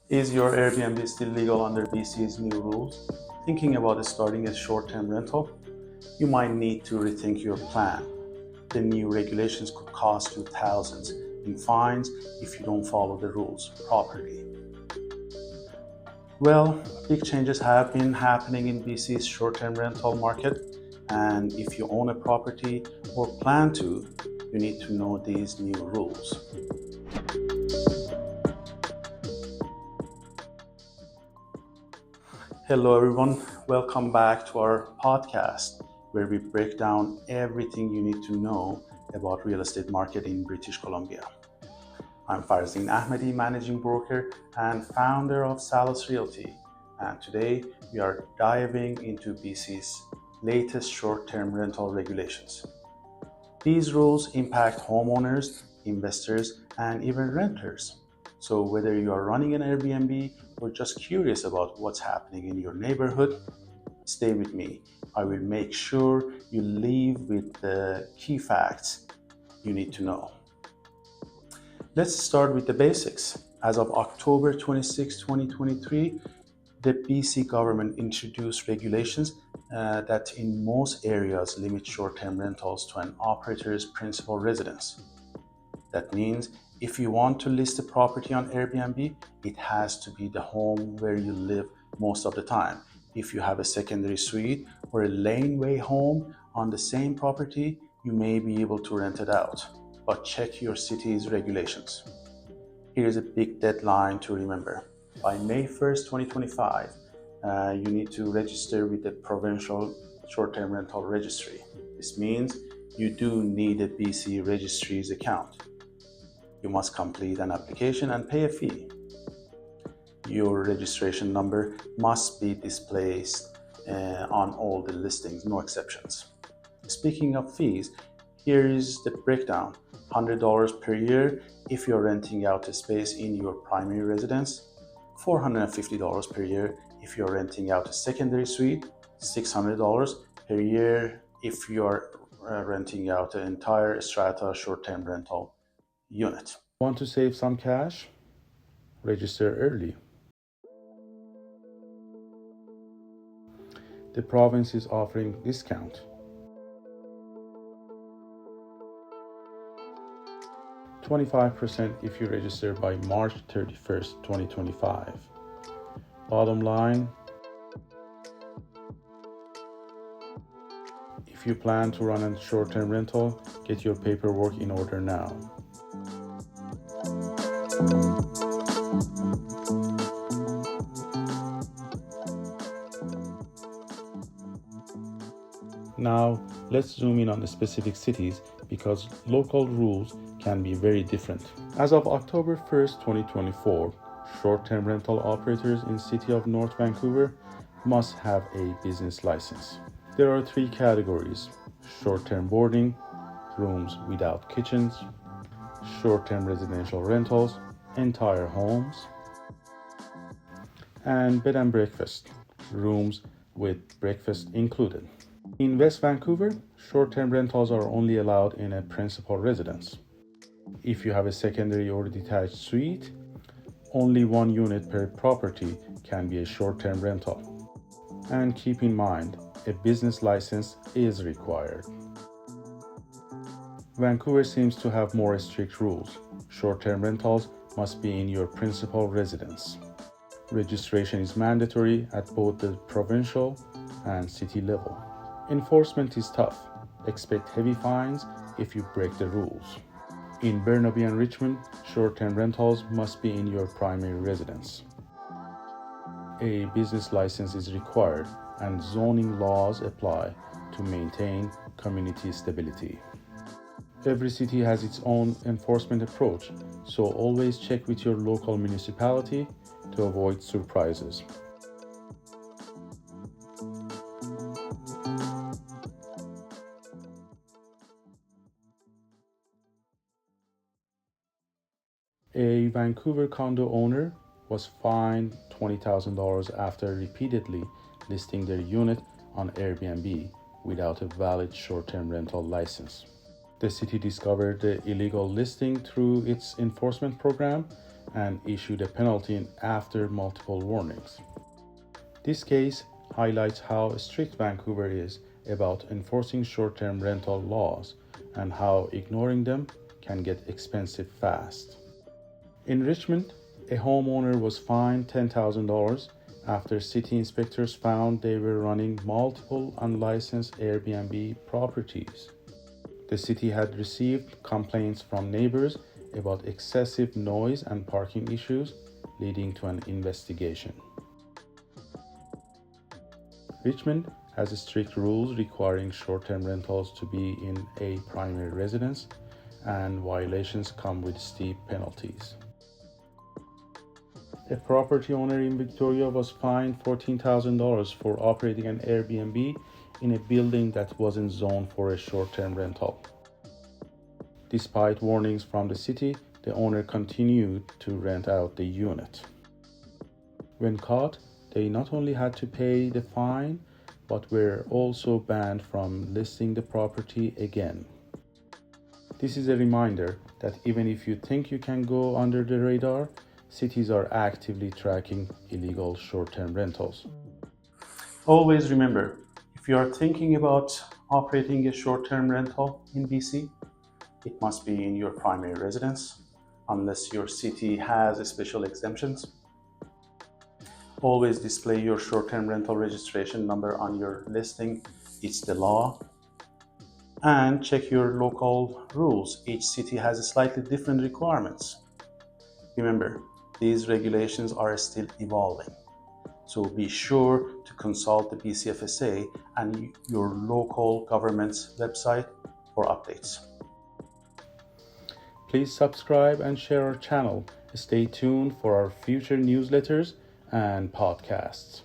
Is your Airbnb still legal under BC's new rules? Thinking about starting a short term rental? You might need to rethink your plan. The new regulations could cost you thousands in fines if you don't follow the rules properly. Well, big changes have been happening in BC's short term rental market, and if you own a property or plan to, you need to know these new rules. Hello, everyone. Welcome back to our podcast where we break down everything you need to know about real estate market in British Columbia. I'm Farzin Ahmedi, managing broker and founder of Salas Realty, and today we are diving into BC's latest short-term rental regulations. These rules impact homeowners, investors, and even renters. So, whether you are running an Airbnb or just curious about what's happening in your neighborhood, stay with me. I will make sure you leave with the key facts you need to know. Let's start with the basics. As of October 26, 2023, the BC government introduced regulations that in most areas limit short-term rentals to an operator's principal residence. That means if you want to list a property on Airbnb, it has to be the home where you live most of the time. If you have a secondary suite or a laneway home on the same property, you may be able to rent it out, but check your city's regulations. Here's a big deadline to remember. By May 1st, 2025, you need to register with the provincial short-term rental registry. This means you do need a BC registry's account. You must complete an application and pay a fee. Your registration number must be displayed on all the listings, no exceptions. Speaking of fees, here is the breakdown. $100 per year if you're renting out a space in your primary residence, $450 per year if you're renting out a secondary suite, $600 per year if you're renting out an entire strata short-term rental unit. Want to save some cash? Register early. The province is offering discount. 25% if you register by March 31st, 2025. Bottom line, if you plan to run a short-term rental, get your paperwork in order now. Now, let's zoom in on the specific cities because local rules can be very different. As of October 1st, 2024, short-term rental operators in City of North Vancouver must have a business license. There are three categories: short-term boarding, rooms without kitchens, short-term residential rentals, entire homes, and bed and breakfast, rooms with breakfast included. In West Vancouver, short-term rentals are only allowed in a principal residence. If you have a secondary or detached suite, only one unit per property can be a short-term rental. And keep in mind, a business license is required. Vancouver seems to have more strict rules. Short-term rentals must be in your principal residence. Registration is mandatory at both the provincial and city level. Enforcement is tough. Expect heavy fines if you break the rules. In Burnaby and Richmond, short-term rentals must be in your primary residence. A business license is required, and zoning laws apply to maintain community stability. Every city has its own enforcement approach, so always check with your local municipality to avoid surprises. A Vancouver condo owner was fined $20,000 after repeatedly listing their unit on Airbnb without a valid short-term rental license. The city discovered the illegal listing through its enforcement program and issued a penalty after multiple warnings. This case highlights how strict Vancouver is about enforcing short-term rental laws and how ignoring them can get expensive fast. In Richmond, a homeowner was fined $10,000 after city inspectors found they were running multiple unlicensed Airbnb properties. The city had received complaints from neighbors about excessive noise and parking issues, leading to an investigation. Richmond has strict rules requiring short-term rentals to be in a primary residence, and violations come with steep penalties. A property owner in Victoria was fined $14,000 for operating an Airbnb in a building that wasn't zoned for a short-term rental. Despite warnings from the city, the owner continued to rent out the unit. When caught, they not only had to pay the fine, but were also banned from listing the property again. This is a reminder that even if you think you can go under the radar, cities are actively tracking illegal short-term rentals. Always remember, if you are thinking about operating a short-term rental in BC, it must be in your primary residence, unless your city has special exemptions. Always display your short-term rental registration number on your listing. It's the law. And check your local rules. Each city has slightly different requirements. Remember, these regulations are still evolving. So be sure to consult the BCFSA and your local government's website for updates. Please subscribe and share our channel. Stay tuned for our future newsletters and podcasts.